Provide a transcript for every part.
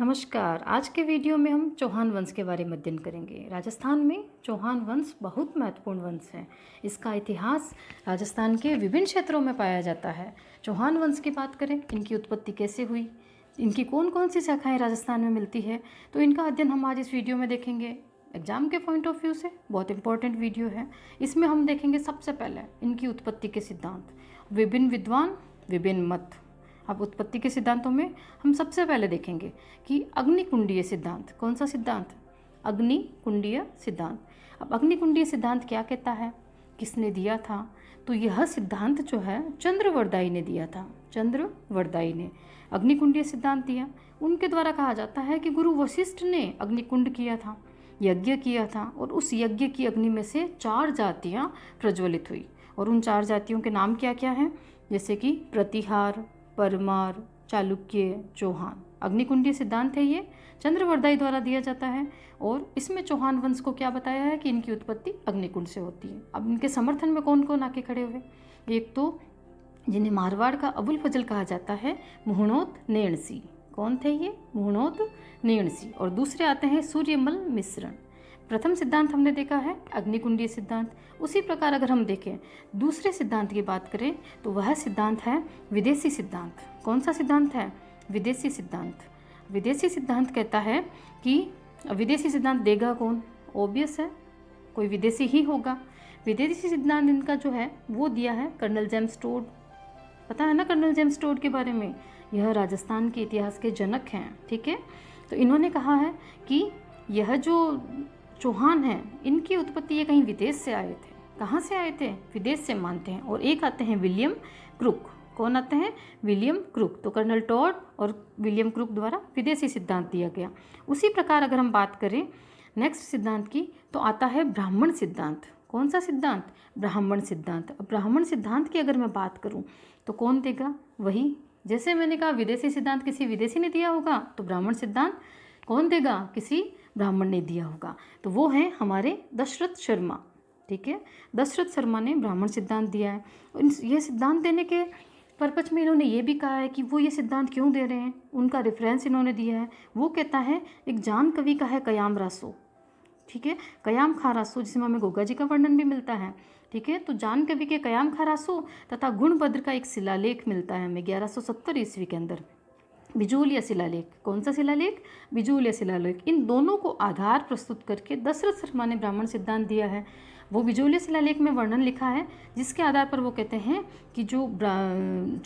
नमस्कार। आज के वीडियो में हम चौहान वंश के बारे में अध्ययन करेंगे। राजस्थान में चौहान वंश बहुत महत्वपूर्ण वंश है। इसका इतिहास राजस्थान के विभिन्न क्षेत्रों में पाया जाता है। चौहान वंश की बात करें, इनकी उत्पत्ति कैसे हुई, इनकी कौन कौन सी शाखाएं राजस्थान में मिलती है, तो इनका अध्ययन हम आज इस वीडियो में देखेंगे। एग्जाम के पॉइंट ऑफ व्यू से बहुत इंपॉर्टेंट वीडियो है। इसमें हम देखेंगे सबसे पहले इनकी उत्पत्ति के सिद्धांत, विभिन्न विद्वान विभिन्न मत। अब उत्पत्ति के सिद्धांतों में हम सबसे पहले देखेंगे कि अग्निकुंडीय सिद्धांत। कौन सा सिद्धांत? अग्निकुंडीय सिद्धांत। अब अग्निकुंडीय सिद्धांत क्या कहता है, किसने दिया था? तो यह सिद्धांत जो है चंद्रवरदायी ने दिया था। चंद्रवरदायी ने अग्निकुंडीय सिद्धांत दिया। उनके द्वारा कहा जाता है कि गुरु वशिष्ठ ने अग्निकुंड किया था, यज्ञ किया था, और उस यज्ञ की अग्नि में से 4 जातियाँ प्रज्वलित हुई। और उन 4 जातियों के नाम क्या क्या हैं? जैसे कि प्रतिहार, परमार, चालुक्य, चौहान। अग्निकुंडीय सिद्धांत है ये, चंद्रवरदायी द्वारा दिया जाता है। और इसमें चौहान वंश को क्या बताया है कि इनकी उत्पत्ति अग्निकुंड से होती है। अब इनके समर्थन में कौन कौन आके खड़े हुए? एक तो जिन्हें मारवाड़ का अबुल फजल कहा जाता है, मुहणोत नेणसी। कौन थे ये? मुहणोत नेणसी। और दूसरे आते हैं सूर्यमल मिश्रण। प्रथम सिद्धांत हमने देखा है अग्निकुंडीय सिद्धांत। उसी प्रकार अगर हम देखें दूसरे सिद्धांत की बात करें तो वह सिद्धांत है विदेशी सिद्धांत। कौन सा सिद्धांत है? विदेशी सिद्धांत। विदेशी सिद्धांत कहता है कि विदेशी सिद्धांत देगा कौन? ऑब्वियस है, कोई विदेशी ही होगा। विदेशी सिद्धांत इनका जो है वो दिया है कर्नल जेम्स टोड। पता है ना कर्नल जेम्स टोड के बारे में? यह राजस्थान के इतिहास के जनक हैं। ठीक है, तो इन्होंने कहा है कि यह जो चौहान हैं इनकी उत्पत्ति ये कहीं विदेश से आए थे। कहाँ से आए थे? विदेश से मानते हैं। और एक आते हैं विलियम क्रुक। कौन आते हैं? William Crooke. तो कर्नल टॉड और विलियम क्रुक द्वारा विदेशी सिद्धांत दिया गया। उसी प्रकार अगर हम बात करें नेक्स्ट सिद्धांत की तो आता है ब्राह्मण सिद्धांत। कौन सा सिद्धांत? ब्राह्मण सिद्धांत। अब ब्राह्मण सिद्धांत की अगर मैं बात करूं तो कौन देगा? वही जैसे मैंने कहा विदेशी सिद्धांत किसी विदेशी ने दिया होगा, तो ब्राह्मण सिद्धांत कौन देगा? किसी ब्राह्मण ने दिया होगा। तो वो हैं हमारे दशरथ शर्मा। ठीक है, दशरथ शर्मा ने ब्राह्मण सिद्धांत दिया है। ये सिद्धांत देने के पर्पज में इन्होंने ये भी कहा है कि वो ये सिद्धांत क्यों दे रहे हैं, उनका रेफरेंस इन्होंने दिया है। वो कहता है एक जान कवि का है कयाम रासो। ठीक है, कयाम खां रासो, जिसमें हमें गोगा जी का वर्णन भी मिलता है। ठीक है, तो जान कवि के कयाम खां रासो तथा गुणभद्र का एक शिलालेख मिलता है हमें 1170 ईस्वी के अंदर, बिजूलिया शिलालेख। कौन सा शिलालेख? बिजूलिया शिलालेख। इन दोनों को आधार प्रस्तुत करके दशरथ शर्मा ने ब्राह्मण सिद्धांत दिया है। वो बिजूलिया शिलालेख में वर्णन लिखा है जिसके आधार पर वो कहते हैं कि जो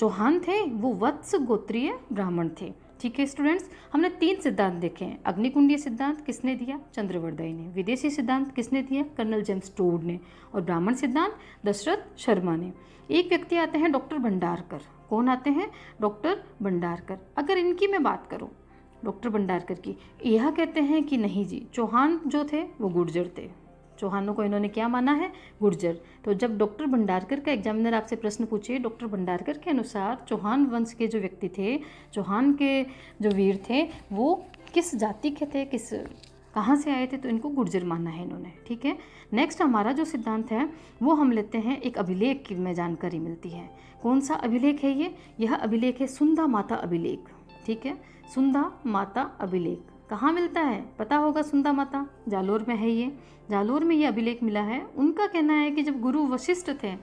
चौहान थे वो वत्स गोत्रीय ब्राह्मण थे। ठीक है स्टूडेंट्स, हमने 3 सिद्धांत देखे हैं। अग्निकुंडीय सिद्धांत किसने दिया? चंद्रवरदायी ने। विदेशी सिद्धांत किसने दिया? कर्नल जेम्स टोड ने। और ब्राह्मण सिद्धांत दशरथ शर्मा ने। एक व्यक्ति आते हैं डॉक्टर भंडारकर। कौन आते हैं? डॉक्टर भंडारकर। अगर इनकी मैं बात करूं, डॉक्टर भंडारकर की, यह कहते हैं कि नहीं जी, चौहान जो थे वो गुर्जर थे। चौहानों को इन्होंने क्या माना है? गुर्जर। तो जब डॉक्टर भंडारकर का एग्जामिनर आपसे प्रश्न पूछे डॉक्टर भंडारकर के अनुसार चौहान वंश के जो व्यक्ति थे, चौहान के जो वीर थे, वो किस जाति के थे, कहाँ से आए थे, तो इनको गुर्जर माना है इन्होंने। ठीक है, नेक्स्ट हमारा जो सिद्धांत है वो हम लेते हैं एक अभिलेख की में जानकारी मिलती है। कौन सा अभिलेख है ये? यह अभिलेख है सुंधा माता अभिलेख। ठीक है, सुंधा माता अभिलेख कहाँ मिलता है? पता होगा, सुंधा माता जालोर में है ये। जालोर में ये अभिलेख मिला है। उनका कहना है कि जब गुरु वशिष्ठ थे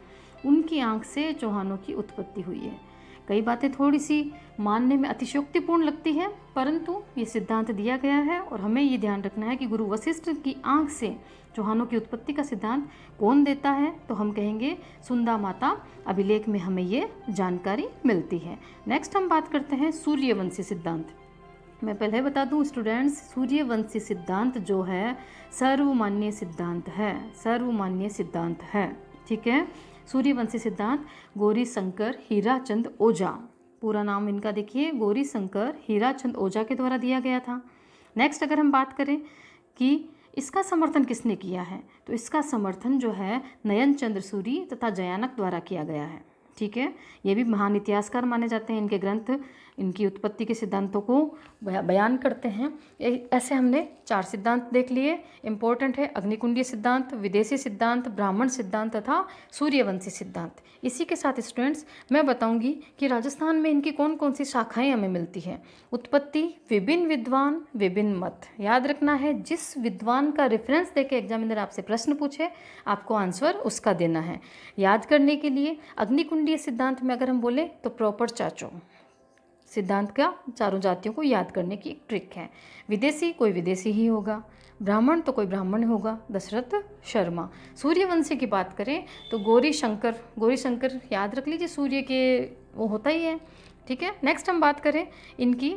उनकी आंख से चौहानों की उत्पत्ति हुई है। कई बातें थोड़ी सी मानने में अतिशयोक्तिपूर्ण लगती है, परंतु ये सिद्धांत दिया गया है और हमें ये ध्यान रखना है कि गुरु वशिष्ठ की आंख से चौहानों की उत्पत्ति का सिद्धांत कौन देता है? तो हम कहेंगे सुंधा माता अभिलेख में हमें ये जानकारी मिलती है। नेक्स्ट हम बात करते हैं सूर्यवंशी सिद्धांत। मैं पहले बता दूं स्टूडेंट्स, सूर्यवंशी सिद्धांत जो है सर्वमान्य सिद्धांत है। सर्वमान्य सिद्धांत है। ठीक है, सूर्यवंशी सिद्धांत गौरी शंकर हीराचंद ओझा, पूरा नाम इनका देखिए, गौरी शंकर हीराचंद ओझा के द्वारा दिया गया था। नेक्स्ट अगर हम बात करें कि इसका समर्थन किसने किया है, तो इसका समर्थन जो है नयन चंद्र सूरी तथा जयानक द्वारा किया गया है। ठीक है, ये भी महान इतिहासकार माने जाते हैं। इनके ग्रंथ इनकी उत्पत्ति के सिद्धांतों को बयान करते हैं। ऐसे हमने 4 सिद्धांत देख लिए, इम्पोर्टेंट है, अग्निकुंडीय सिद्धांत, विदेशी सिद्धांत, ब्राह्मण सिद्धांत तथा सूर्यवंशी सिद्धांत। इसी के साथ स्टूडेंट्स मैं बताऊंगी कि राजस्थान में इनकी कौन कौन सी शाखाएं हमें मिलती हैं। उत्पत्ति, विभिन्न विद्वान, विभिन्न मत। याद रखना है, जिस विद्वान का रेफरेंस देके एग्जामिनर आपसे प्रश्न पूछे आपको आंसर उसका देना है। याद करने के लिए अग्निकुंडीय सिद्धांत में अगर हम बोले तो प्रॉपर चाचो सिद्धांत का चारों जातियों को याद करने की एक ट्रिक है। विदेशी कोई विदेशी ही होगा, ब्राह्मण तो कोई ब्राह्मण होगा, दशरथ शर्मा। सूर्यवंशी की बात करें तो गौरी शंकर याद रख लीजिए, सूर्य के वो होता ही है, ठीक है। नेक्स्ट हम बात करें इनकी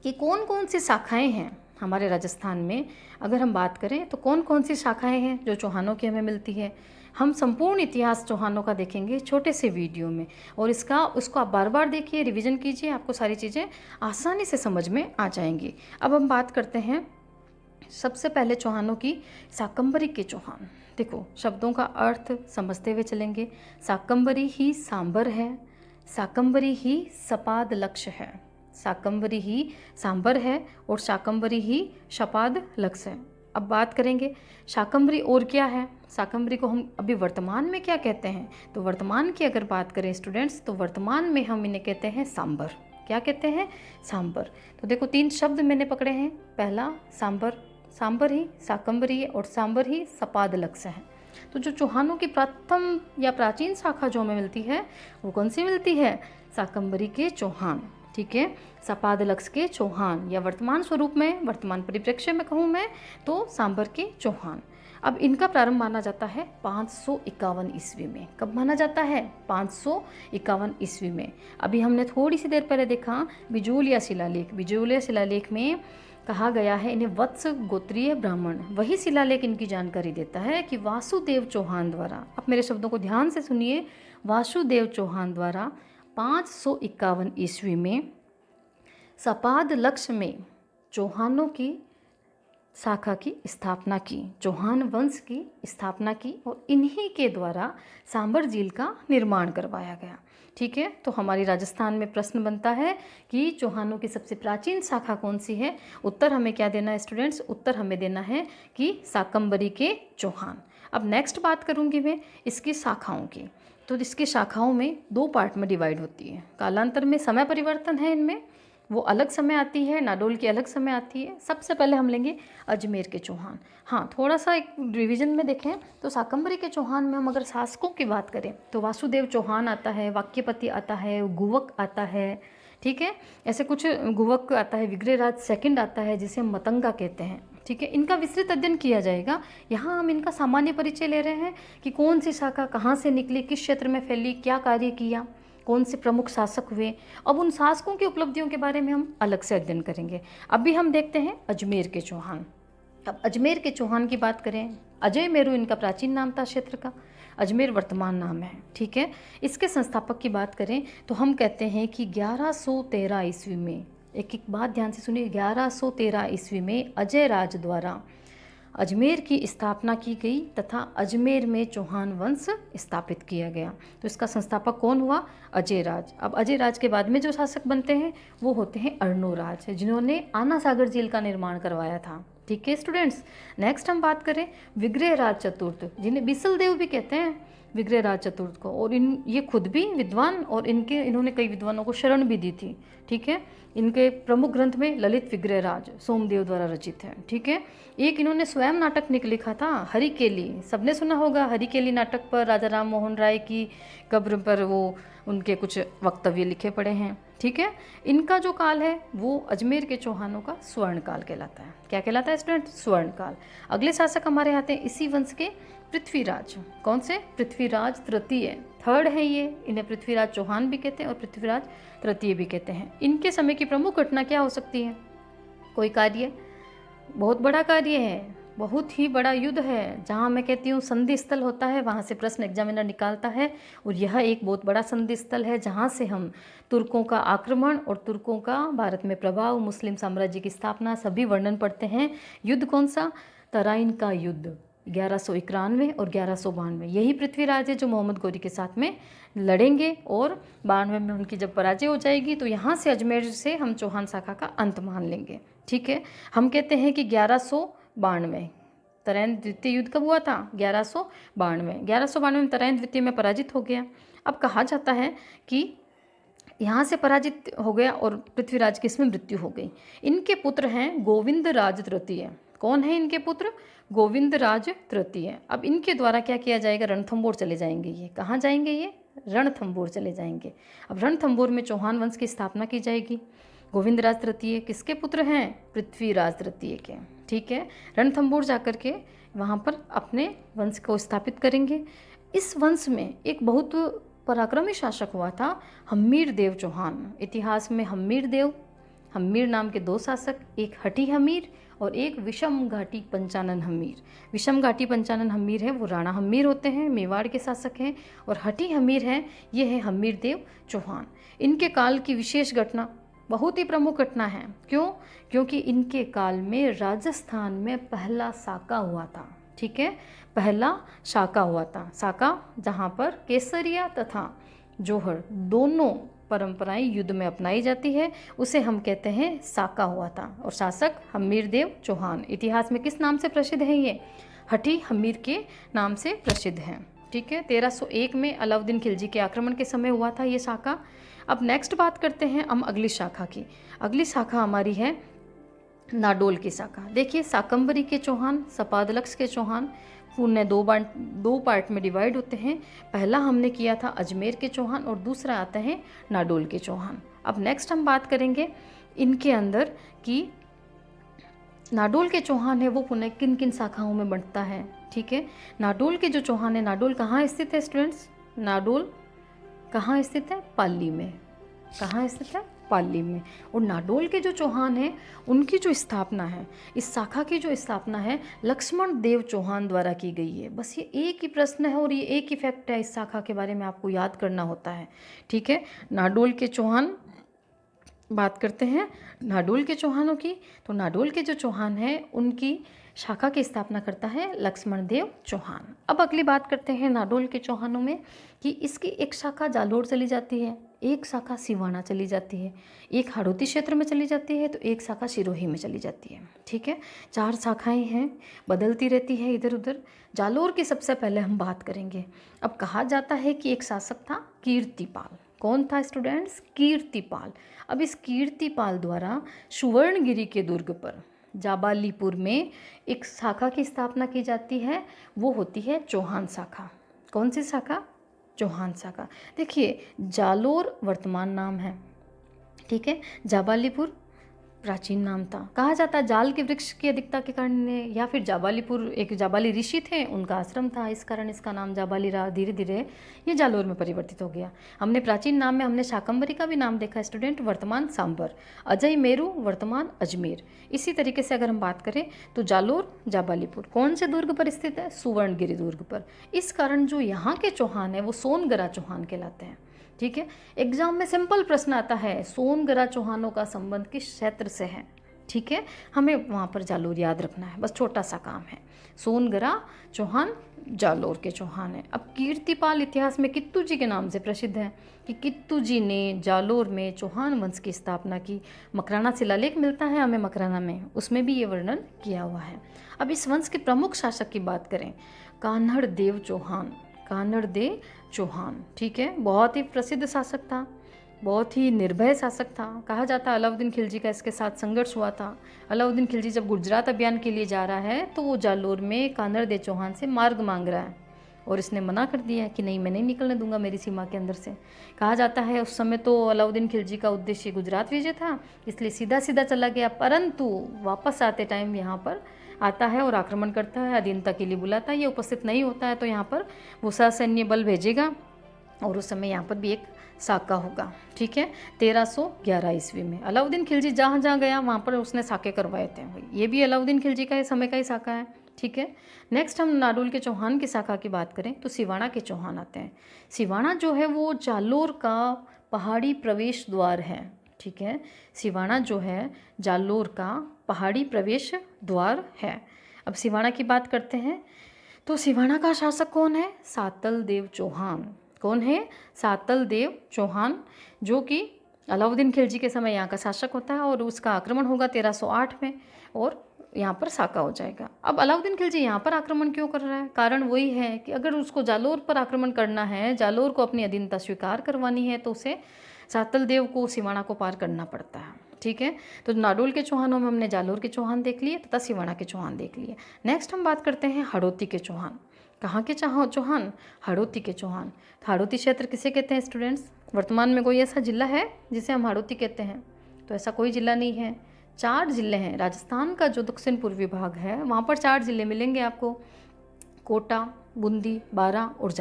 कि कौन कौन सी शाखाएं हैं हमारे राजस्थान में। अगर हम बात करें तो कौन कौन सी शाखाएं हैं जो चौहानों की हमें मिलती है। हम संपूर्ण इतिहास चौहानों का देखेंगे छोटे से वीडियो में, और उसको आप बार बार देखिए, रिवीजन कीजिए, आपको सारी चीज़ें आसानी से समझ में आ जाएंगी। अब हम बात करते हैं सबसे पहले चौहानों की, शाकंभरी के चौहान। देखो शब्दों का अर्थ समझते हुए चलेंगे। शाकंभरी ही सांबर है, शाकंभरी ही सपाद लक्ष्य है, शाकंभरी ही सांबर है और शाकंभरी ही शपाद लक्ष्य है। अब बात करेंगे शाकंभरी और क्या है। शाकंभरी को हम अभी वर्तमान में क्या कहते हैं, तो वर्तमान की अगर बात करें स्टूडेंट्स तो वर्तमान में हम इन्हें कहते हैं सांबर। क्या कहते हैं, सांबर। तो देखो 3 शब्द मैंने पकड़े हैं, पहला सांबर, सांबर ही शाकंभरी है और सांबर ही सपाद लक्ष्य है। तो जो चौहानों की प्रथम या प्राचीन शाखा जो हमें मिलती है वो कौन सी मिलती है, शाकंभरी के चौहान, ठीक है, सपाद लक्ष्य के चौहान, या वर्तमान स्वरूप में, वर्तमान परिप्रेक्ष्य में कहूँ मैं तो सांबर के चौहान। अब इनका प्रारंभ माना जाता है 551 ईस्वी में। कब माना जाता है, 551 ईस्वी में। अभी हमने थोड़ी सी देर पहले देखा बिजोलिया शिलालेख, बिजोलिया शिलालेख में कहा गया है इन्हें वत्स गोत्रीय ब्राह्मण। वही शिलालेख इनकी जानकारी देता है कि वासुदेव चौहान द्वारा, अब मेरे शब्दों को ध्यान से सुनिए, वासुदेव चौहान द्वारा 551 ईस्वी में सपाद लक्ष्य में चौहानों की शाखा की स्थापना की, चौहान वंश की स्थापना की, और इन्हीं के द्वारा सांबर झील का निर्माण करवाया गया, ठीक है। तो हमारी राजस्थान में प्रश्न बनता है कि चौहानों की सबसे प्राचीन शाखा कौन सी है। उत्तर हमें क्या देना है स्टूडेंट्स, उत्तर हमें देना है कि शाकंभरी के चौहान। अब नेक्स्ट बात करूंगी मैं इसकी शाखाओं की। तो इसकी शाखाओं में 2 पार्ट में डिवाइड होती है। कालांतर में समय परिवर्तन है इनमें, वो अलग समय आती है, नाडोल की अलग समय आती है। सबसे पहले हम लेंगे अजमेर के चौहान। हाँ, थोड़ा सा एक रिवीजन में देखें तो शाकंभरी के चौहान में हम अगर शासकों की बात करें तो वासुदेव चौहान आता है, वाक्यपति आता है, गुवक आता है, ठीक है, ऐसे कुछ गुवक आता है, विग्रहराज सेकंड आता है जिसे हम मतंगा कहते हैं, ठीक है। इनका विस्तृत अध्ययन किया जाएगा। यहाँ हम इनका सामान्य परिचय ले रहे हैं कि कौन सी शाखा कहाँ से निकली, किस क्षेत्र में फैली, क्या कार्य किया, कौन से प्रमुख शासक हुए। अब उन शासकों की उपलब्धियों के बारे में हम अलग से अध्ययन करेंगे। अभी हम देखते हैं अजमेर के चौहान। अब अजमेर के चौहान की बात करें, अजय मेरू इनका प्राचीन नाम था क्षेत्र का, अजमेर वर्तमान नाम है, ठीक है। इसके संस्थापक की बात करें तो हम कहते हैं कि 1113 ईस्वी में, एक एक बात ध्यान से सुनिए, 1113 ईस्वी में अजय राज द्वारा अजमेर की स्थापना की गई तथा अजमेर में चौहान वंश स्थापित किया गया। तो इसका संस्थापक कौन हुआ, अजय राज। अब अजय राज के बाद में जो शासक बनते हैं वो होते हैं अर्णोराज, जिन्होंने आना सागर झील का निर्माण करवाया था, ठीक है स्टूडेंट्स। नेक्स्ट हम बात करें विग्रहराज चतुर्थ, जिन्हें बिसल देव भी कहते हैं, विग्रहराज चतुर्थ को। और ये खुद भी विद्वान, और इन्होंने कई विद्वानों को शरण भी दी थी, ठीक है। इनके प्रमुख ग्रंथ में ललित विग्रहराज सोमदेव द्वारा रचित है, ठीक है। एक इन्होंने स्वयं नाटक लिखा था, हरिकेली, सबने सुना होगा हरिकेली नाटक पर राजा राम मोहन राय की कब्र पर वो उनके कुछ वक्तव्य लिखे पड़े हैं, ठीक है। इनका जो काल है वो अजमेर के चौहानों का स्वर्ण काल कहलाता है। क्या कहलाता है स्टूडेंट, स्वर्ण काल। अगले शासक हमारे आते हैं इसी वंश के पृथ्वीराज। कौन से, पृथ्वीराज तृतीय, थर्ड है ये, इन्हें पृथ्वीराज चौहान भी कहते हैं और पृथ्वीराज तृतीय भी कहते हैं। इनके समय की प्रमुख घटना क्या हो सकती है, कोई कार्य, बहुत बड़ा कार्य है, बहुत ही बड़ा युद्ध है, जहाँ मैं कहती हूँ संधि स्थल होता है, वहाँ से प्रश्न एग्जामिनर निकालता है। और यह एक बहुत बड़ा संधि स्थल है जहाँ से हम तुर्कों का आक्रमण और तुर्कों का भारत में प्रभाव, मुस्लिम साम्राज्य की स्थापना, सभी वर्णन पढ़ते हैं। युद्ध कौन सा, तराइन का युद्ध, 1191 और 1192 यही पृथ्वीराज है जो मोहम्मद गौरी के साथ में लड़ेंगे, और 92 में उनकी जब पराजय हो जाएगी तो यहाँ से अजमेर से हम चौहान शाखा का अंत मान लेंगे। ठीक है, हम कहते हैं कि 1192 तराइन द्वितीय युद्ध कब हुआ था? 1192 में तराइन द्वितीय में पराजित हो गया। अब कहा जाता है कि यहाँ से पराजित हो गया और पृथ्वीराज की इसमें मृत्यु हो गई। इनके पुत्र हैं गोविंद राज तृतीय। कौन है इनके पुत्र? गोविंद राज तृतीय। अब इनके द्वारा क्या किया जाएगा? रणथंबोर चले जाएंगे। ये कहाँ जाएंगे? ये रणथंबोर चले जाएंगे। अब रणथंबोर में चौहान वंश की स्थापना की जाएगी। गोविंद राज तृतीय किसके पुत्र हैं? पृथ्वीराज तृतीय के। ठीक है, रणथंबोर जाकर के वहाँ पर अपने वंश को स्थापित करेंगे। इस वंश में एक बहुत पराक्रमी शासक हुआ था, हम्मीर देव चौहान। इतिहास में हम्मीर नाम के 2 शासक, एक हठी हम्मीर और एक विषम घाटी पंचानन हम्मीर। विषम घाटी पंचानन हम्मीर है वो राणा हम्मीर होते हैं, मेवाड़ के शासक हैं, और हठी हम्मीर है ये है हम्मीर देव चौहान। इनके काल की विशेष घटना, बहुत ही प्रमुख घटना है। क्यों? क्योंकि इनके काल में राजस्थान में पहला साका हुआ था। ठीक है, पहला साका हुआ था। साका जहाँ पर केसरिया तथा जोहर दोनों परंपराएं युद्ध में अपनाई जाती है, उसे हम कहते हैं साका हुआ था। और शासक हम्मीर देव चौहान। इतिहास में किस नाम से प्रसिद्ध है? ये हठी हम्मीर के नाम से प्रसिद्ध हैं। ठीक है, 1301 में अलाउद्दीन खिलजी के आक्रमण के समय हुआ था ये साका। अब नेक्स्ट बात करते हैं हम अगली शाखा की। अगली शाखा हमारी है नाडोल की शाखा। देखिए, शाकंभरी के चौहान, सपादलक्ष के चौहान पुण्य 2 पार्ट में डिवाइड होते हैं। पहला हमने किया था अजमेर के चौहान और दूसरा आता है नाडोल के चौहान। अब नेक्स्ट हम बात करेंगे इनके अंदर कि नाडोल के चौहान है वो पुनः किन किन शाखाओं में बढ़ता है। ठीक है, नाडोल के जो चौहान है, नाडोल कहाँ स्थित है स्टूडेंट्स? नाडोल कहाँ स्थित है? पाली में। कहाँ स्थित है? पाली में। और नाडोल के जो चौहान हैं उनकी जो स्थापना है, इस शाखा की जो स्थापना है लक्ष्मण देव चौहान द्वारा की गई है। बस ये एक ही प्रश्न है और ये एक ही फैक्ट है, इस शाखा के बारे में आपको याद करना होता है। ठीक है, नाडोल के चौहान बात करते हैं नाडोल के चौहानों की। तो नाडोल के जो चौहान हैं उनकी शाखा की स्थापना करता है लक्ष्मण देव चौहान। अब अगली बात करते हैं नाडोल के चौहानों में कि इसकी एक शाखा जालोर चली जाती है, एक शाखा सिवाना चली जाती है, एक हाड़ौती क्षेत्र में चली जाती है, तो एक शाखा सिरोही में चली जाती है। ठीक है, 4 शाखाएं हैं, बदलती रहती है इधर उधर। जालोर की सबसे पहले हम बात करेंगे। अब कहा जाता है कि एक शासक था कीर्तिपाल। कौन था स्टूडेंट्स? कीर्तिपाल। अब इस कीर्तिपाल द्वारा सुवर्णगिरी के दुर्ग पर जाबालीपुर में एक शाखा की स्थापना की जाती है, वो होती है चौहान शाखा। कौन सी शाखा? चौहान शाखा। देखिए, जालोर वर्तमान नाम है। ठीक है, जाबालीपुर प्राचीन नाम था। कहा जाता है जाल के वृक्ष की अधिकता के कारण, या फिर जाबालीपुर एक जाबाली ऋषि थे, उनका आश्रम था, इस कारण इसका नाम जाबाली रहा। धीरे धीरे ये जालोर में परिवर्तित हो गया। हमने प्राचीन नाम में हमने शाकंभरी का भी नाम देखा स्टूडेंट, वर्तमान सांबर, अजय मेरू वर्तमान अजमेर। इसी तरीके से अगर हम बात करें तो जालोर जाबालीपुर कौन से दुर्ग पर स्थित है? सुवर्णगिरी दुर्ग पर। इस कारण जो यहाँ के चौहान है वो सोनगरा चौहान कहलाते हैं। ठीक है, एग्जाम में सिंपल प्रश्न आता है, सोनगरा चौहानों का संबंध किस क्षेत्र से है? ठीक है, हमें वहाँ पर जालोर याद रखना है, बस छोटा सा काम है। सोनगरा चौहान जालोर के चौहान है। अब कीर्तिपाल इतिहास में कित्तू जी के नाम से प्रसिद्ध है कि कित्तू जी ने जालोर में चौहान वंश की स्थापना की। मकराना शिलालेख मिलता है हमें मकराना में, उसमें भी ये वर्णन किया हुआ है। अब इस वंश के प्रमुख शासक की बात करें, कान्हड़ देव चौहान। कान्हड़ देव चौहान, ठीक है, बहुत ही प्रसिद्ध शासक था, बहुत ही निर्भय शासक था। कहा जाता है अलाउद्दीन खिलजी का इसके साथ संघर्ष हुआ था। अलाउद्दीन खिलजी जब गुजरात अभियान के लिए जा रहा है तो वो जालोर में कान्हड़ देव चौहान से मार्ग मांग रहा है और इसने मना कर दिया है कि नहीं, मैं नहीं निकलने दूंगा मेरी सीमा के अंदर से। कहा जाता है उस समय तो अलाउद्दीन खिलजी का उद्देश्य गुजरात विजय था, इसलिए सीधा सीधा चला गया, परंतु वापस आते टाइम यहाँ पर आता है और आक्रमण करता है, अधीनता के लिए बुलाता है। ये उपस्थित नहीं होता है तो यहाँ पर वो सैन्य बल भेजेगा और उस समय यहाँ पर भी एक साका होगा। ठीक है, 1311 ईस्वी में अलाउद्दीन खिलजी जहाँ जहाँ गया वहाँ पर उसने साके करवाए थे। ये भी अलाउद्दीन खिलजी का समय का ही साका है। ठीक है, नेक्स्ट हम नाडोल के चौहान की शाखा की बात करें तो सिवाना के चौहान आते हैं। सिवाना जो है वो जालोर का पहाड़ी प्रवेश द्वार है। ठीक है, सिवाना जो है जालोर का पहाड़ी प्रवेश द्वार है। अब सिवाना की बात करते हैं तो सिवाना का शासक कौन है? सातल देव चौहान। कौन है? सातल देव चौहान, जो कि अलाउद्दीन खिलजी के समय यहाँ का शासक होता है और उसका आक्रमण होगा 1308 में और यहाँ पर साका हो जाएगा। अब अलाउद्दीन खिलजी यहाँ पर आक्रमण क्यों कर रहा है? कारण वही है कि अगर उसको जालोर पर आक्रमण करना है, जालोर को अपनी अधीनता स्वीकार करवानी है, तो उसे सातल देव को सिवाना को पार करना पड़ता है। ठीक है, तो नाडोल के चौहानों में हमने जालोर के चौहान देख लिए तथा सिवाना के चौहान देख लिए। नेक्स्ट हम बात करते हैं हड़ौती के चौहान। कहाँ के चौहान? हड़ौती के चौहान। तो हड़ौती क्षेत्र किसे कहते हैं स्टूडेंट्स? वर्तमान में कोई ऐसा जिला है जिसे हम हड़ौती कहते हैं? तो ऐसा कोई जिला नहीं है। 4 जिले हैं। राजस्थान का जो दक्षिण पूर्वी भाग है वहाँ पर 4 जिले मिलेंगे आपको, कोटा, बूंदी, बारां और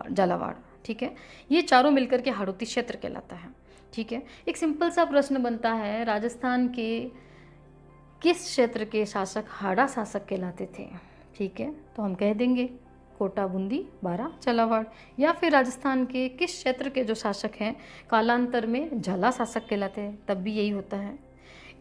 झालावाड़। ठीक है, ये चारों मिलकर के हड़ौती क्षेत्र कहलाता है। ठीक है, एक सिंपल सा प्रश्न बनता है, राजस्थान के किस क्षेत्र के शासक हाड़ा शासक कहलाते थे? ठीक है, तो हम कह देंगे कोटा, बूंदी, बारां, झालावाड़। या फिर राजस्थान के किस क्षेत्र के जो शासक हैं कालांतर में झाला शासक कहलाते हैं? तब भी यही होता है।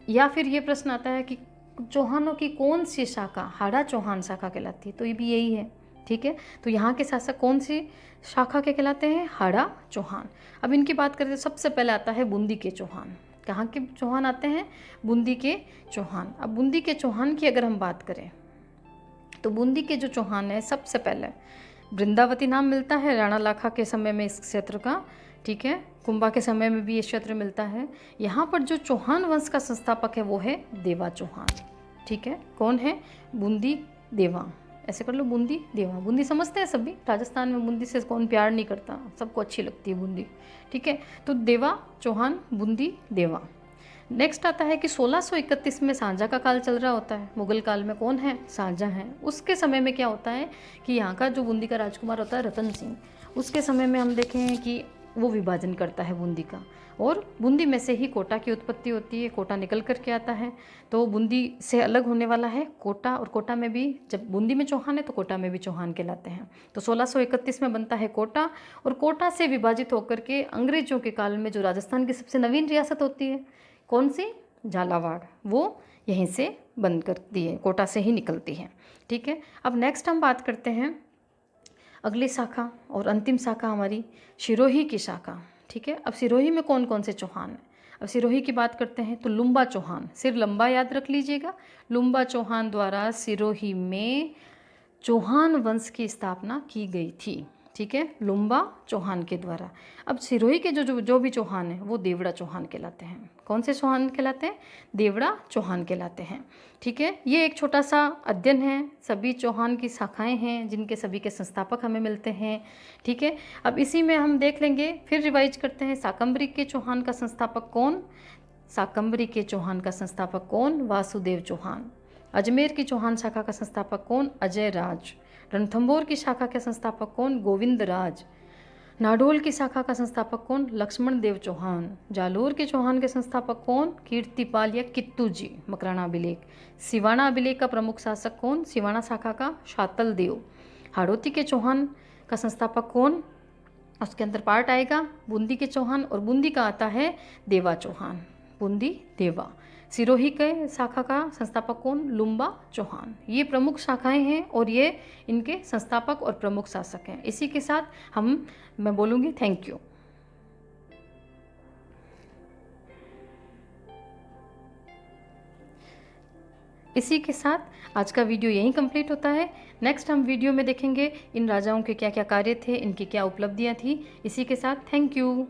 या फिर ये प्रश्न आता है कि चौहानों की कौन सी शाखा हाड़ा चौहान शाखा कहलाती है? तो ये भी यही है। ठीक है, तो यहाँ के शासक कौन सी शाखा के कहलाते हैं? हाड़ा चौहान। अब इनकी बात करें तो सबसे पहले आता है बूंदी के चौहान। कहाँ के चौहान आते हैं? बूंदी के चौहान। अब बूंदी के चौहान की अगर हम बात करें तो बूंदी के जो चौहान है, सबसे पहले वृंदावती नाम मिलता है राणा लाखा के समय में इस क्षेत्र का। ठीक है, कुंभा के समय में भी ये क्षेत्र मिलता है। यहाँ पर जो चौहान वंश का संस्थापक है वो है देवा चौहान। ठीक है, कौन है? बूंदी देवा। ऐसे कर लो, बूंदी देवा। बूंदी समझते हैं सभी, राजस्थान में बूंदी से कौन प्यार नहीं करता, सबको अच्छी लगती है बूंदी। ठीक है, तो देवा चौहान, बूंदी देवा। नेक्स्ट आता है कि 1631 में सांझा का काल चल रहा होता है। मुगल काल में कौन है? सांझा है। उसके समय में क्या होता है कि यहाँ का जो बूंदी का राजकुमार होता है रतन सिंह, उसके समय में हम देखें हैं कि वो विभाजन करता है बूंदी का, और बूंदी में से ही कोटा की उत्पत्ति होती है। कोटा निकल करके आता है, तो बूंदी से अलग होने वाला है कोटा, और कोटा में भी जब बूंदी में चौहान है तो कोटा में भी चौहान कहलाते हैं। तो 1631 में बनता है कोटा, और कोटा से विभाजित होकर के अंग्रेजों के काल में जो राजस्थान की सबसे नवीन रियासत होती है, कौन सी? झालावाड़, वो यहीं से बन करती है, कोटा से ही निकलती है। ठीक है, अब नेक्स्ट हम बात करते हैं अगली शाखा और अंतिम शाखा हमारी सिरोही की शाखा। ठीक है, अब सिरोही में कौन कौन से चौहान हैं? अब सिरोही की बात करते हैं तो लुम्बा चौहान, सिर लंबा याद रख लीजिएगा। लुम्बा चौहान द्वारा सिरोही में चौहान वंश की स्थापना की गई थी। ठीक है, लुम्बा चौहान के द्वारा। अब सिरोही के जो भी चौहान हैं वो देवड़ा चौहान कहलाते हैं। कौन से चौहान कहलाते हैं? देवड़ा चौहान कहलाते हैं। ठीक है, ये एक छोटा सा अध्ययन है, सभी चौहान की शाखाएं हैं जिनके सभी के संस्थापक हमें मिलते हैं। ठीक है, अब इसी में हम देख लेंगे, फिर रिवाइज करते हैं। शाकंभरी के चौहान का संस्थापक कौन? शाकंभरी के चौहान का संस्थापक कौन? वासुदेव चौहान। अजमेर की चौहान शाखा का संस्थापक कौन? अजय राज। रणथंभौर की शाखा के संस्थापक कौन? गोविंद राज। नाडोल की शाखा का संस्थापक कौन? लक्ष्मण देव चौहान। जालोर के चौहान के संस्थापक कौन? कीर्तिपाल या कित्तू जी, मकराना अभिलेख। सिवाना अभिलेख का प्रमुख शासक कौन? सिवाना शाखा का शातल देव। हाड़ौती के चौहान का संस्थापक कौन? उसके अंदर पार्ट आएगा बूंदी के चौहान, और बूंदी का आता है देवा चौहान, बूंदी देवा। सिरोही के शाखा का संस्थापक कौन? लुम्बा चौहान। ये प्रमुख शाखाएं हैं और ये इनके संस्थापक और प्रमुख शासक हैं। इसी के साथ मैं बोलूँगी थैंक यू। इसी के साथ आज का वीडियो यहीं कंप्लीट होता है। नेक्स्ट हम वीडियो में देखेंगे इन राजाओं के क्या क्या कार्य थे, इनकी क्या उपलब्धियां थी। इसी के साथ थैंक यू।